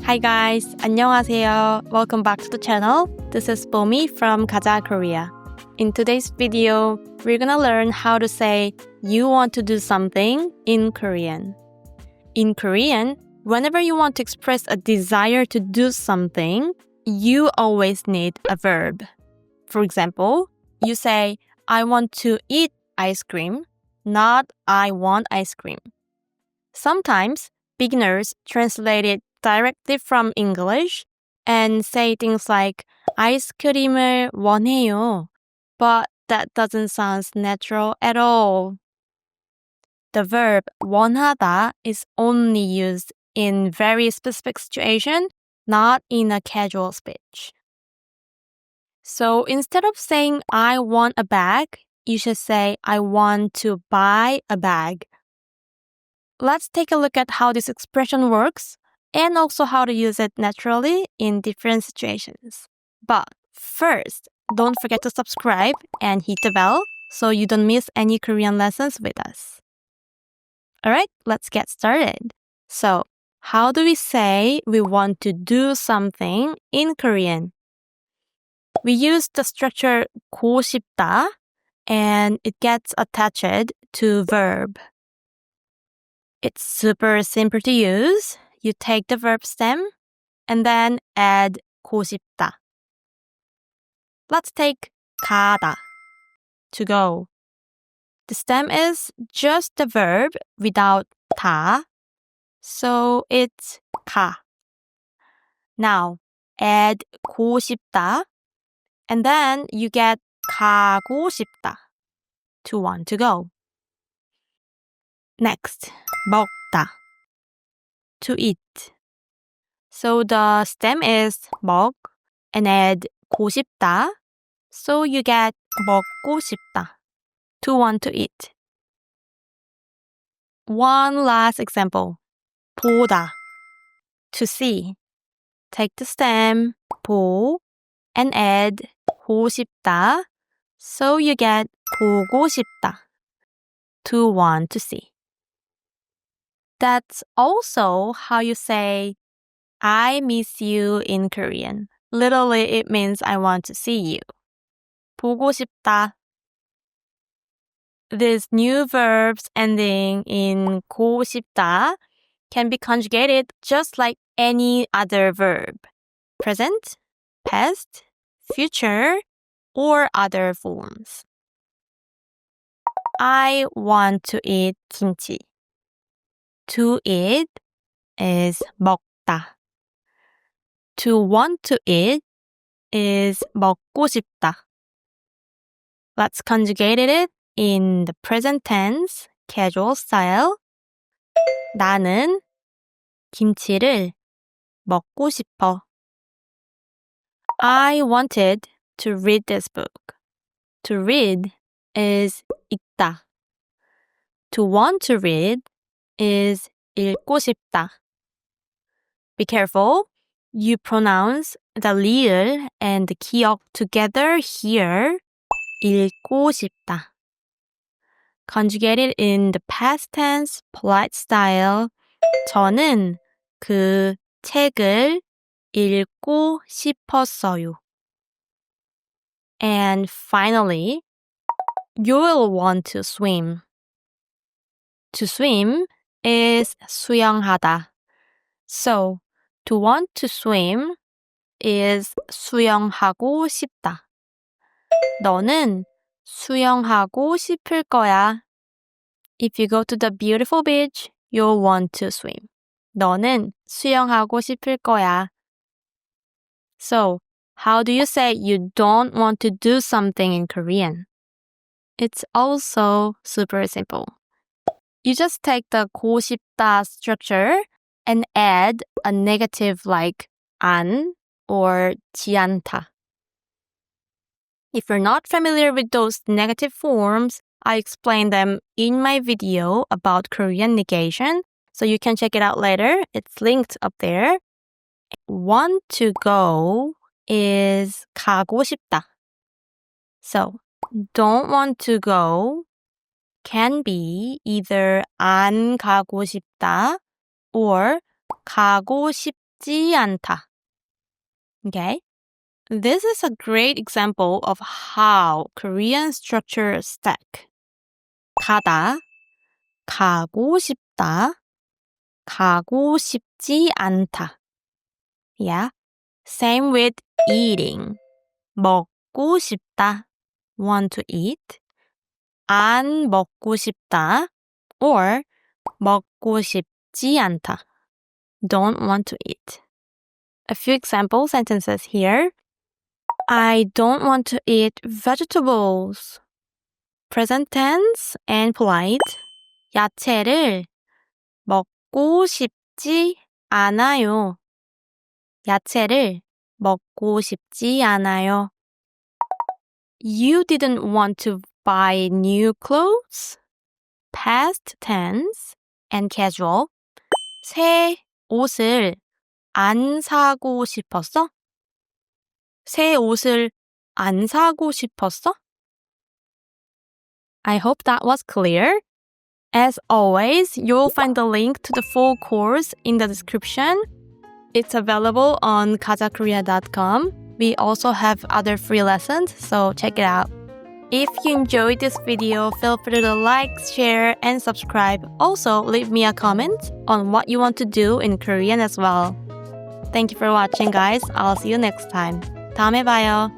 Hi guys, 안녕하세요. Welcome back to the channel. This is Bomi from KajaKorea. In today's video, we're gonna learn how to say you want to do something in Korean. In Korean, whenever you want to express a desire to do something, you always need a verb. For example, you say, I want to eat ice cream, not I want ice cream. Sometimes beginners translate it directly from English and say things like 아이스크림을 원해요. But that doesn't sound natural at all. The verb 원하다 is only used in very specific situation, not in a casual speech. So instead of saying I want a bag, you should say I want to buy a bag. Let's take a look at how this expression works and also how to use it naturally in different situations. But first, don't forget to subscribe and hit the bell so you don't miss any Korean lessons with us. Alright, let's get started. So, how do we say we want to do something in Korean? We use the structure 고 싶다 and it gets attached to verb. It's super simple to use. You take the verb stem and then add 고 싶다. Let's take 가다, to go. The stem is just the verb without 다, so it's 가. Now, add 고 싶다, and then you get 가고 싶다, to want to go. Next, 먹다, to eat. So the stem is 먹 and add 고 싶다, so you get 먹고 싶다, to want to eat. One last example, 보다, to see. Take the stem 보 and add 고 싶다, so you get 보고 싶다, to want to see. That's also how you say I miss you in Korean. Literally, it means I want to see you. 보고 싶다. These new verbs ending in 고 싶다 can be conjugated just like any other verb. Present, past, future, or other forms. I want to eat kimchi. To eat is 먹다. To want to eat is 먹고 싶다. Let's conjugate it in the present tense, casual style. 나는 김치를 먹고 싶어. I wanted to read this book. To read is 읽다. To want to read is 읽고 싶다. Be careful. You pronounce the 리을 and the 기억 together here. 읽고 싶다. Conjugated in the past tense, polite style. 저는 그 책을 읽고 싶었어요. And finally, you'll want to swim. To swim is 수영하다. So, to want to swim is 수영하고 싶다. 너는 수영하고 싶을 거야. If you go to the beautiful beach, you'll want to swim. 너는 수영하고 싶을 거야. So, how do you say you don't want to do something in Korean? It's also super simple. You just take the 고 싶다 structure and add a negative like 안 or 지 않다. If you're not familiar with those negative forms, I explained them in my video about Korean negation, so you can check it out later. It's linked up there. Want to go is 가고 싶다. So, don't want to go can be either 안 가고 싶다 or 가고 싶지 않다. Okay? This is a great example of how Korean structure stack. 가다, 가고 싶다, 가고 싶지 않다. Yeah. Same with eating. 먹고 싶다, want to eat. 안 먹고 싶다, or 먹고 싶지 않다, don't want to eat. A few example sentences here. I don't want to eat vegetables. Present tense and polite. 야채를 먹고 싶지 않아요. 야채를 먹고 싶지 않아요. You didn't want to buy new clothes. Past tense and casual. 새 옷을 안 사고 싶었어? 새 옷을 안 사고 싶었어? I hope that was clear. As always, you'll find the link to the full course in the description. It's available on KajaKorea.com. We also have other free lessons, so check it out. If you enjoyed this video, feel free to like, share, and subscribe. Also, leave me a comment on what you want to do in Korean as well. Thank you for watching, guys. I'll see you next time. 다음에 봐요.